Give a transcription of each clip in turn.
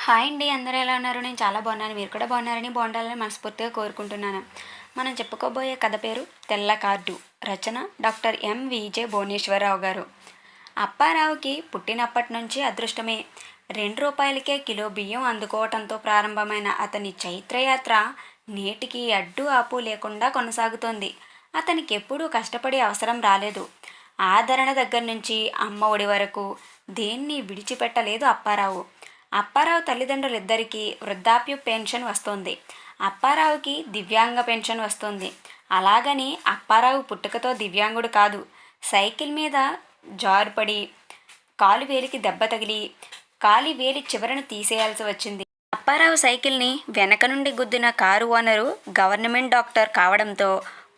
Hi అండి. అందరూ ఎలా ఉన్నారు? నేను చాలా బాగున్నాను. మీరు కూడా బాగున్నారని, బాగుండాలని మనస్ఫూర్తిగా కోరుకుంటున్నాను. మనం చెప్పుకోబోయే కథ పేరు తెల్ల కార్డు. రచన డాక్టర్ విజే భువనేశ్వరరావు గారు. అప్పారావుకి పుట్టినప్పటి నుంచి అదృష్టమే. రూ. 2కే కిలో బియ్యం అందుకోవటంతో ప్రారంభమైన అతని చైత్రయాత్ర నేటికి అడ్డు ఆపు లేకుండా కొనసాగుతోంది. అతనికి ఎప్పుడూ కష్టపడే అవసరం రాలేదు. ఆదరణ దగ్గర నుంచి అమ్మ ఒడి వరకు దేన్ని విడిచిపెట్టలేదు అప్పారావు. అప్పారావు తల్లిదండ్రులిద్దరికీ వృద్ధాప్య పెన్షన్ వస్తోంది. అప్పారావుకి దివ్యాంగ పెన్షన్ వస్తోంది. అలాగని అప్పారావు పుట్టుకతో దివ్యాంగుడు కాదు. సైకిల్ మీద జారుపడి కాలు వేలికి దెబ్బ తగిలి కాలి వేలి చివరను తీసేయాల్సి వచ్చింది. అప్పారావు సైకిల్ని వెనక నుండి గుద్దిన కారు ఓనరు గవర్నమెంట్ డాక్టర్ కావడంతో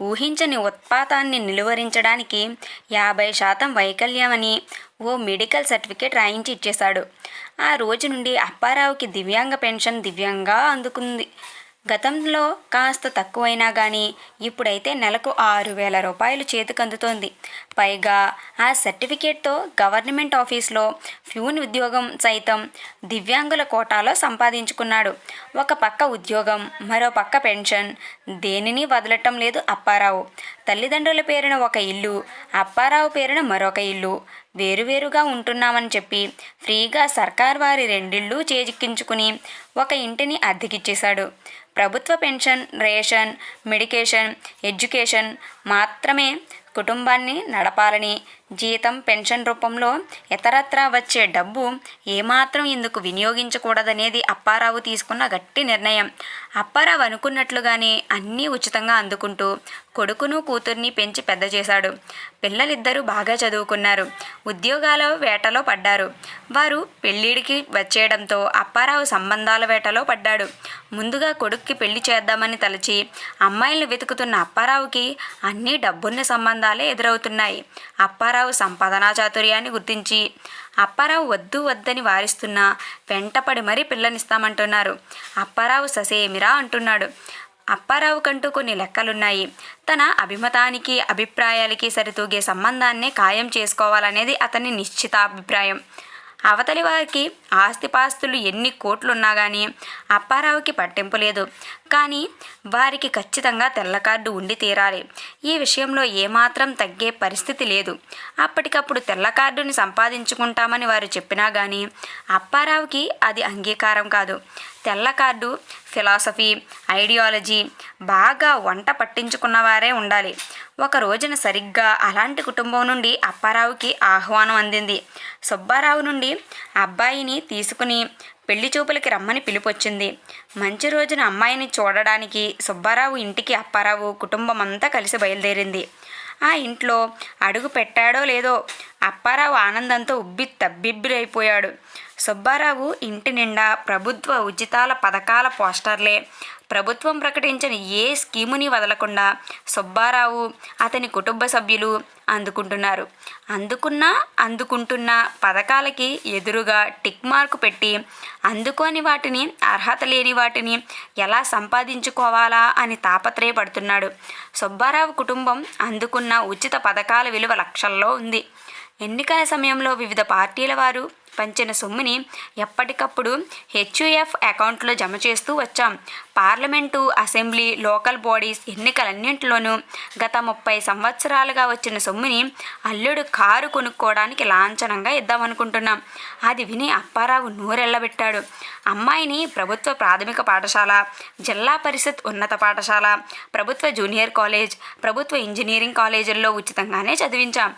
ఊహించని ఉత్పాతాన్ని నిలువరించడానికి 50% వైకల్యమని ఓ మెడికల్ సర్టిఫికేట్ రాయించి ఇచ్చేశాడు. ఆ రోజు నుండి అప్పారావుకి దివ్యాంగ పెన్షన్ దివ్యంగా అందుకుంది. గతంలో కాస్త తక్కువైనా కానీ ఇప్పుడైతే నెలకు 6,000 రూపాయలు చేతికి అందుతోంది. పైగా ఆ సర్టిఫికేట్తో గవర్నమెంట్ ఆఫీస్లో ప్యూన్ ఉద్యోగం సైతం దివ్యాంగుల కోటాలో సంపాదించుకున్నాడు. ఒక పక్క ఉద్యోగం, మరో పక్క పెన్షన్, దేనిని వదలటం లేదు అప్పారావు. తల్లిదండ్రుల పేరున ఒక ఇల్లు, అప్పారావు పేరున మరొక ఇల్లు, వేరువేరుగా ఉంటున్నామని చెప్పి ఫ్రీగా సర్కార్ వారి 2 ఇళ్ళు చేజిక్కించుకుని ఒక ఇంటిని అద్దెకిచ్చేశాడు. ప్రభుత్వ పెన్షన్, రేషన్, మెడికేషన్, ఎడ్యుకేషన్ మాత్రమే కుటుంబాన్ని నడపాలని, జీతం, పెన్షన్ రూపంలో ఇతరత్రా వచ్చే డబ్బు ఏమాత్రం ఇందుకు వినియోగించకూడదనేది అప్పారావు తీసుకున్న గట్టి నిర్ణయం. అప్పారావు అనుకున్నట్లుగానే అన్నీ ఉచితంగా అందుకుంటూ కొడుకును కూతుర్ని పెంచి పెద్ద చేశాడు. పిల్లలిద్దరూ బాగా చదువుకున్నారు. ఉద్యోగాల వేటలో పడ్డారు. వారు పెళ్ళిడికి వచ్చేయడంతో అప్పారావు సంబంధాల వేటలో పడ్డాడు. ముందుగా కొడుక్కి పెళ్లి చేద్దామని తలచి అమ్మాయిలను వెతుకుతున్న అప్పారావుకి అన్నీ డబ్బున్న సంబంధాలే ఎదురవుతున్నాయి. అప్పారావు సంపాదనా చాతుర్యాన్ని గుర్తించి అప్పారావు వద్దు వద్దని వారిస్తున్నా వెంటపడి మరీ పిల్లనిస్తామంటున్నారు. అప్పారావు ససేమిరా అంటున్నాడు. అప్పారావు కంటూ కొన్ని లెక్కలున్నాయి. తన అభిమతానికి, అభిప్రాయాలకి సరితూగే సంబంధాన్నే ఖాయం చేసుకోవాలనేది అతని నిశ్చితాభిప్రాయం. అవతలి వారికి ఆస్తిపాస్తులు ఎన్ని కోట్లున్నా కానీ అప్పారావుకి పట్టింపు లేదు. కానీ వారికి ఖచ్చితంగా తెల్ల కార్డు ఉండి తీరాలి. ఈ విషయంలో ఏమాత్రం తగ్గే పరిస్థితి లేదు. అప్పటికప్పుడు తెల్ల కార్డుని సంపాదించుకుంటామని వారు చెప్పినా కానీ అప్పారావుకి అది అంగీకారం కాదు. తెల్ల కార్డు ఫిలాసఫీ, ఐడియాలజీ బాగా వంట పట్టించుకున్నవారే ఉండాలి. ఒక రోజున సరిగ్గా అలాంటి కుటుంబం నుండి అప్పారావుకి ఆహ్వానం అందింది. సుబ్బారావు నుండి అబ్బాయిని తీసుకుని పెళ్లి చూపులకి రమ్మని పిలుపొచ్చింది. మంచి రోజున అమ్మాయిని చూడడానికి సుబ్బారావు ఇంటికి అప్పారావు కుటుంబం అంతా కలిసి బయలుదేరింది. ఆ ఇంట్లో అడుగు పెట్టాడో లేదో అప్పారావు ఆనందంతో ఉబ్బి తబ్బిబ్బిరైపోయాడు. సుబ్బారావు ఇంటి నిండా ప్రభుత్వ ఉచితాల పథకాల పోస్టర్లే. ప్రభుత్వం ప్రకటించిన ఏ స్కీముని వదలకుండా సుబ్బారావు, అతని కుటుంబ సభ్యులు అందుకుంటున్నారు. అందుకుంటున్న పథకాలకి ఎదురుగా టిక్ మార్కు పెట్టి అందుకోని వాటిని, అర్హత లేని వాటిని ఎలా సంపాదించుకోవాలా అని తాపత్రయపడుతున్నాడు. సుబ్బారావు కుటుంబం అందుకున్న ఉచిత పథకాల విలువ లక్షల్లో ఉంది. ఎన్నికల సమయంలో వివిధ పార్టీల వారు పంచిన సొమ్ముని ఎప్పటికప్పుడు హెచ్యుఎఫ్ అకౌంట్లో జమ చేస్తూ వచ్చాం. పార్లమెంటు, అసెంబ్లీ, లోకల్ బాడీస్ ఎన్నికలన్నింటిలోనూ గత 30 సంవత్సరాలుగా వచ్చిన సొమ్ముని అల్లుడు కారు కొనుక్కోవడానికి లాంఛనంగా ఇద్దామనుకుంటున్నాం. అది విని అప్పారావు నోరెళ్లబెట్టాడు. అమ్మాయిని ప్రభుత్వ ప్రాథమిక పాఠశాల, జిల్లా పరిషత్ ఉన్నత పాఠశాల, ప్రభుత్వ జూనియర్ కాలేజ్, ప్రభుత్వ ఇంజనీరింగ్ కాలేజీల్లో ఉచితంగానే చదివించాం.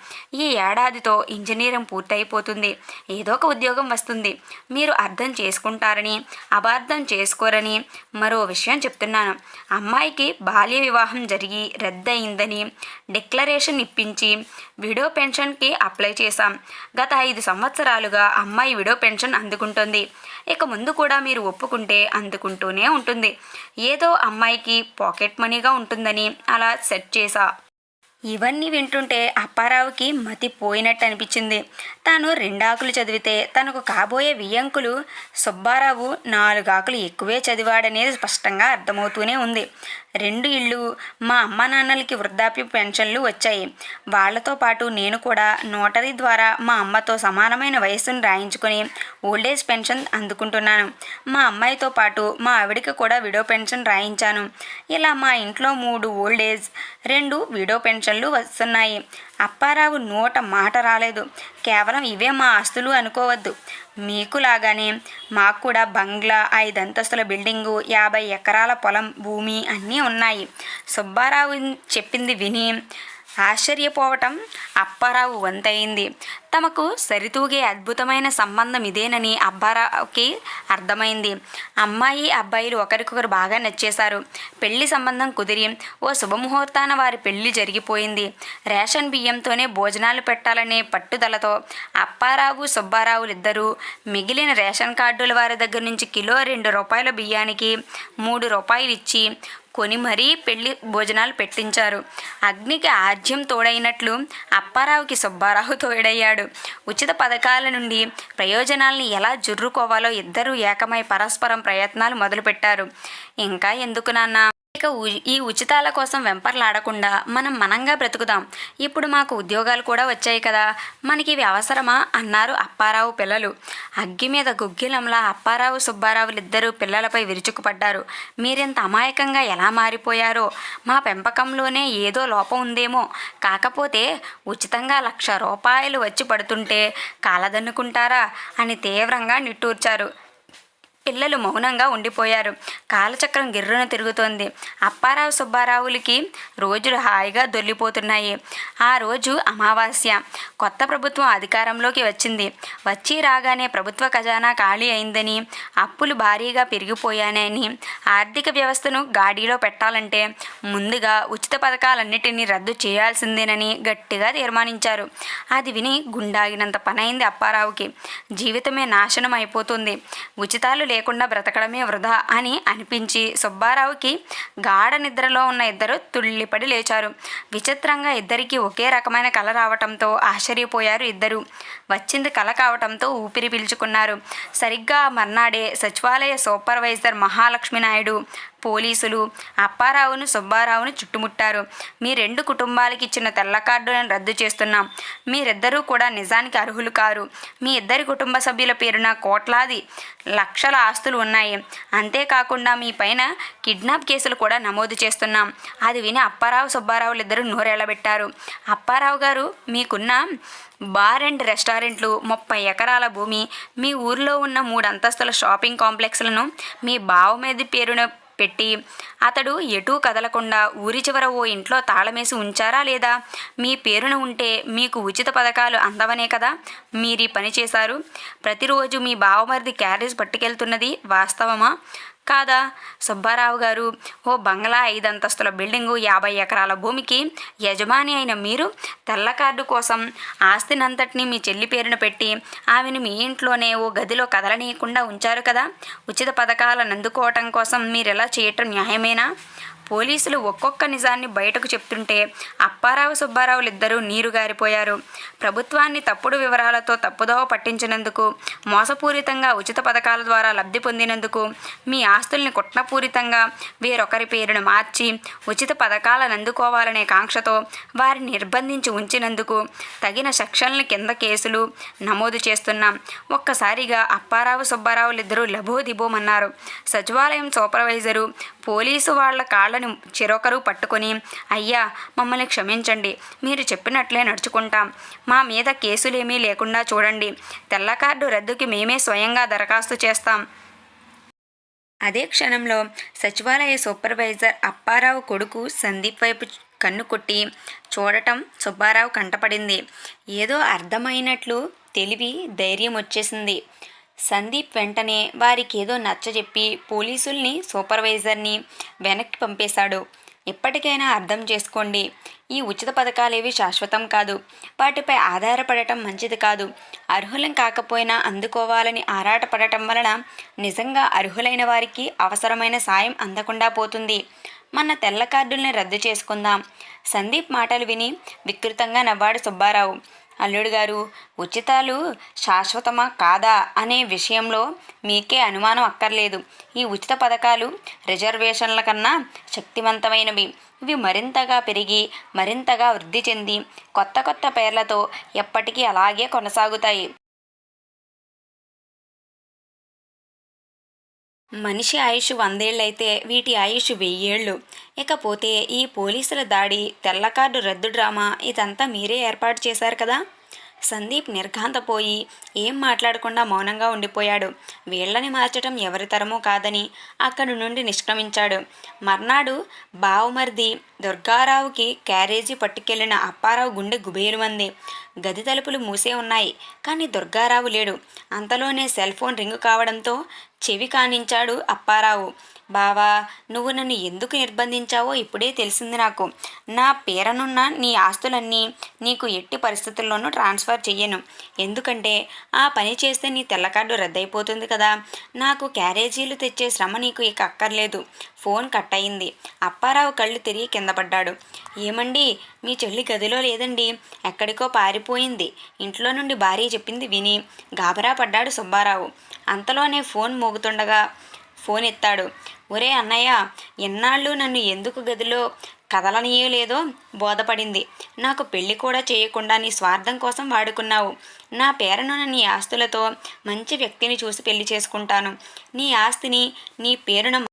ఈ ఏడాదితో ఇంజనీరింగ్ పూర్తయిపోతుంది. ఏదో ఒక ఉద్యోగం వస్తుంది. మీరు అర్థం చేసుకుంటారని, అపార్థం చేసుకోరని మరో విషయం చెప్తున్నాను. అమ్మాయికి బాల్య వివాహం జరిగి రద్దయిందని డిక్లరేషన్ ఇప్పించి విడో పెన్షన్కి అప్లై చేశాం. గత 5 సంవత్సరాలుగా అమ్మాయి విడో పెన్షన్ అందుకుంటుంది. ఇక ముందు కూడా మీరు ఒప్పుకుంటే అందుకుంటూనే ఉంటుంది. ఏదో అమ్మాయికి పాకెట్ మనీగా ఉంటుందని అలా సెట్ చేశా. ఇవన్నీ వింటుంటే అప్పారావుకి మతి పోయినట్టు అనిపించింది. తాను 2 ఆకులు చదివితే తనకు కాబోయే వియ్యంకులు సుబ్బారావు 4 ఆకులు ఎక్కువే చదివాడనేది స్పష్టంగా అర్థమవుతూనే ఉంది. 2 ఇళ్ళు, మా అమ్మ నాన్నలకి వృద్ధాప్య పెన్షన్లు వచ్చాయి. వాళ్లతో పాటు నేను కూడా నోటరీ ద్వారా మా అమ్మతో సమానమైన వయస్సును రాయించుకొని ఓల్డేజ్ పెన్షన్ అందుకుంటున్నాను. మా అమ్మాయితో పాటు మా ఆవిడికి కూడా విడో పెన్షన్ రాయించాను. ఇలా మా ఇంట్లో 3 ఓల్డేజ్, 2 విడో పెన్షన్లు వస్తున్నాయి. అప్పారావు నోట మాట రాలేదు. కేవలం ఇవే మా ఆస్తులు అనుకోవద్దు. మీకులాగానే మాకు కూడా బంగ్లా, 5 అంతస్తుల బిల్డింగు, 50 ఎకరాల పొలం, భూమి అన్నీ ఉన్నాయి. సుబ్బారావు చెప్పింది విని ఆశ్చర్యపోవటం అప్పారావు వంతయింది. తమకు సరితూగే అద్భుతమైన సంబంధం ఇదేనని అప్పారావుకి అర్థమైంది. అమ్మాయి అబ్బాయిలు ఒకరికొకరు బాగా నచ్చేశారు. పెళ్లి సంబంధం కుదిరి ఓ శుభముహూర్తాన వారి పెళ్లి జరిగిపోయింది. రేషన్ బియ్యంతోనే భోజనాలు పెట్టాలనే పట్టుదలతో అప్పారావు సుబ్బారావులిద్దరూ మిగిలిన రేషన్ కార్డుల వారి దగ్గర నుంచి కిలో 2 రూపాయల బియ్యానికి 3 రూపాయలు ఇచ్చి కొని మరీ పెళ్లి భోజనాలు పెట్టించారు. అగ్నికి ఆజ్యం తోడైనట్లు అప్పారావుకి సుబ్బారావు తోడయ్యాడు. ఉచిత పథకాల నుండి ప్రయోజనాల్ని ఎలా జుర్రుకోవాలో ఇద్దరూ ఏకమై పరస్పరం ప్రయత్నాలు మొదలుపెట్టారు. ఇంకా ఎందుకు నాన్న, ఇక ఈ ఉచితాల కోసం వెంపర్లాడకుండా మనం మనంగా బ్రతుకుదాం. ఇప్పుడు మాకు ఉద్యోగాలు కూడా వచ్చాయి కదా, మనకి ఇవి అవసరమా అన్నారు అప్పారావు పిల్లలు. అగ్గి మీద గుగ్గిలంలా అప్పారావు సుబ్బారావులిద్దరూ పిల్లలపై విరుచుకుపడ్డారు. మీరింత అమాయకంగా ఎలా మారిపోయారో, మా పెంపకంలోనే ఏదో లోపం ఉందేమో. కాకపోతే ఉచితంగా 1,00,000 రూపాయలు వచ్చి పడుతుంటే కాలదన్నుకుంటారా అని తీవ్రంగా నిట్టూర్చారు. పిల్లలు మౌనంగా ఉండిపోయారు. కాలచక్రం గిర్రున తిరుగుతోంది. అప్పారావు సుబ్బారావులకి రోజులు హాయిగా దొర్లిపోతున్నాయి. ఆ రోజు అమావాస్య. కొత్త ప్రభుత్వం అధికారంలోకి వచ్చింది. వచ్చి రాగానే ప్రభుత్వ ఖజానా ఖాళీ అయిందని, అప్పులు భారీగా పెరిగిపోయానని, ఆర్థిక వ్యవస్థను గాడిలో పెట్టాలంటే ముందుగా ఉచిత పథకాలన్నిటినీ రద్దు చేయాల్సిందేనని గట్టిగా తీర్మానించారు. అది విని గుండాగినంత పనైంది అప్పారావుకి. జీవితమే నాశనం అయిపోతుంది, ఉచితాలు లేకుండా బ్రతకడమే వృధా అని అనిపించి సుబ్బారావుకి గాఢ నిద్రలో ఉన్న ఇద్దరు తుళ్ళిపడి లేచారు. విచిత్రంగా ఇద్దరికీ ఒకే రకమైన కల రావటంతో ఆశ్చర్యపోయారు ఇద్దరు. వచ్చింది కల కావటంతో ఊపిరి పీల్చుకున్నారు. సరిగ్గా మర్నాడే సచివాలయ సూపర్వైజర్ మహాలక్ష్మి నాయుడు, పోలీసులు అప్పారావును సుబ్బారావును చుట్టుముట్టారు. మీ 2 కుటుంబాలకి ఇచ్చిన తెల్ల కార్డులను రద్దు చేస్తున్నాం. మీరిద్దరూ కూడా నిజానికి అర్హులు కారు. మీ ఇద్దరి కుటుంబ సభ్యుల పేరున కోట్లాది లక్షల ఆస్తులు ఉన్నాయి. అంతేకాకుండా మీ పైన కిడ్నాప్ కేసులు కూడా నమోదు చేస్తున్నాం. అది విని అప్పారావు సుబ్బారావులిద్దరూ నోరెళ్లబెట్టారు. అప్పారావు గారు, మీకున్న బార్ అండ్ రెస్టారెంట్లు, 30 ఎకరాల భూమి, మీ ఊర్లో ఉన్న 3 అంతస్తుల షాపింగ్ కాంప్లెక్స్లను మీ బావ మీద పేరున పెట్టి అతడు ఎటూ కదలకుండా ఊరి చివర ఓ ఇంట్లో తాళమేసి ఉంచారా లేదా? మీ పేరున ఉంటే మీకు ఉచిత పథకాలు అందవనే కదా మీరీ పని చేశారు. ప్రతిరోజు మీ బావమరిది క్యారేజ్ పట్టుకెళ్తున్నది వాస్తవమా కాదా? సుబ్బారావు గారు, ఓ బంగ్లా, 5 అంతస్తుల బిల్డింగు, 50 ఎకరాల భూమికి యజమాని అయిన మీరు తెల్ల కార్డు కోసం ఆస్తినంతటినీ మీ చెల్లి పేరున పెట్టి ఆమెను మీ ఇంట్లోనే ఓ గదిలో కదలనీయకుండా ఉంచారు కదా. ఉచిత పథకాలను అందుకోవటం కోసం మీరెలా చేయటం న్యాయమేనా? పోలీసులు ఒక్కొక్క నిజాన్ని బయటకు చెప్తుంటే అప్పారావు సుబ్బారావులిద్దరూ నీరుగారిపోయారు. ప్రభుత్వాన్ని తప్పుడు వివరాలతో తప్పుదోవ పట్టించినందుకు, మోసపూరితంగా ఉచిత పథకాల ద్వారా లబ్ధి పొందినందుకు, మీ ఆస్తుల్ని కుట్రపూరితంగా వేరొకరి పేరును మార్చి ఉచిత పథకాలను అందుకోవాలనే కాంక్షతో వారిని నిర్బంధించి ఉంచినందుకు తగిన సెక్షన్ల కింద కేసులు నమోదు చేస్తున్నాం. ఒక్కసారిగా అప్పారావు సుబ్బారావులిద్దరూ లబోదిబోమన్నారు. సచివాలయం సూపర్వైజరు, పోలీసు వాళ్ల కాళ్ళను చెరొకరు పట్టుకొని, అయ్యా, మమ్మల్ని క్షమించండి, మీరు చెప్పినట్లే నడుచుకుంటాం, మా మీద కేసులేమీ లేకుండా చూడండి, తెల్ల కార్డు రద్దుకి మేమే స్వయంగా దరఖాస్తు చేస్తాం. అదే క్షణంలో సచివాలయ సూపర్వైజర్ అప్పారావు కొడుకు సందీప్ వైపు కన్ను కొట్టి చూడటం సుబ్బారావు కంటపడింది. ఏదో అర్థమైనట్లు తెలివి, ధైర్యం వచ్చేసింది. సందీప్ వెంటనే వారికేదో నచ్చజెప్పి పోలీసుల్ని, సూపర్వైజర్ని వెనక్కి పంపేశాడు. ఇప్పటికైనా అర్థం చేసుకోండి, ఈ ఉచిత పథకాలేవి శాశ్వతం కాదు. వాటిపై ఆధారపడటం మంచిది కాదు. అర్హులం కాకపోయినా అందుకోవాలని ఆరాటపడటం వలన నిజంగా అర్హులైన వారికి అవసరమైన సాయం అందకుండా పోతుంది. మన తెల్ల కార్డుల్ని రద్దు చేసుకుందాం. సందీప్ మాటలు విని వికృతంగా నవ్వాడు సుబ్బారావు. అల్లుడు గారు, ఉచితాలు శాశ్వతమా కాదా అనే విషయంలో మీకే అనుమానం అక్కర్లేదు. ఈ ఉచిత పథకాలు రిజర్వేషన్ల కన్నా శక్తివంతమైనవి. ఇవి మరింతగా పెరిగి మరింతగా వృద్ధి చెంది కొత్త కొత్త పేర్లతో ఎప్పటికీ అలాగే కొనసాగుతాయి. మనిషి ఆయుష్ 100 ఏళ్ళైతే వీటి ఆయుష్ 1000 ఏళ్ళు. ఇకపోతే ఈ పోలీసుల దాడి, తెల్ల కార్డు రద్దు డ్రామా ఇదంతా మీరే ఏర్పాటు చేశారు కదా. సందీప్ నిర్ఘాంతపోయి ఏం మాట్లాడకుండా మౌనంగా ఉండిపోయాడు. వీళ్ళని మార్చటం ఎవరి తరమూ కాదని అక్కడి నుండి నిష్క్రమించాడు. మర్నాడు బావుమర్ది దుర్గారావుకి క్యారేజీ పట్టుకెళ్లిన అప్పారావు గుండె గుబేరుమంది. గది తలుపులు మూసే ఉన్నాయి, కానీ దుర్గారావు లేడు. అంతలోనే సెల్ ఫోన్ రింగు కావడంతో చెవి కానించాడు అప్పారావు. బావా, నువ్వు నన్ను ఎందుకు నిర్బంధించావో ఇప్పుడే తెలిసింది నాకు. నా పేరనున్న నీ ఆస్తులన్నీ నీకు ఎట్టి పరిస్థితుల్లోనూ ట్రాన్స్ఫర్ చెయ్యను. ఎందుకంటే ఆ పని చేస్తే నీ తెల్లకార్డు రద్దయిపోతుంది కదా. నాకు క్యారేజీలు తెచ్చే శ్రమ నీకు ఇక అక్కర్లేదు. ఫోన్ కట్ అయింది. అప్పారావు కళ్ళు తిరిగి కింద పడ్డాడు. ఏమండి, మీ చెల్లి గదిలో లేదండి, ఎక్కడికో పారిపోయింది. ఇంట్లో నుండి భార్య చెప్పింది విని గాబరా పడ్డాడు సుబ్బారావు. అంతలోనే ఫోన్ మోగుతుండగా ఫోన్ ఎత్తాడు. ఒరే అన్నయ్య, ఎన్నాళ్ళు నన్ను ఎందుకు గదిలో కదలనీయలేదో బోధపడింది. నాకు పెళ్లి కూడా చేయకుండా నీ స్వార్థం కోసం వాడుకున్నావు. నా పేరునున్న నీ ఆస్తులతో మంచి వ్యక్తిని చూసి పెళ్లి చేసుకుంటాను. నీ ఆస్తిని నీ పేరున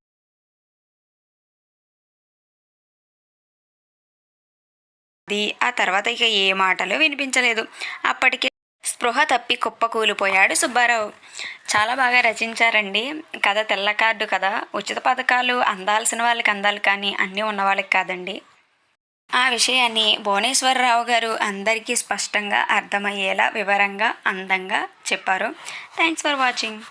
ఆ తర్వాత ఇక ఏ మాటలు వినిపించలేదు. అప్పటికే స్పృహ తప్పి కుప్పకూలిపోయాడు సుబ్బారావు. చాలా బాగా రచించారండి. కథ తెల్ల కార్డు కథ. ఉచిత పథకాలు అందాల్సిన వాళ్ళకి అందాలి, కానీ అన్నీ ఉన్న వాళ్ళకి కాదండి. ఆ విషయాన్ని భువనేశ్వరరావు గారు అందరికీ స్పష్టంగా అర్థమయ్యేలా వివరంగా అందంగా చెప్పారు. Thanks for watching.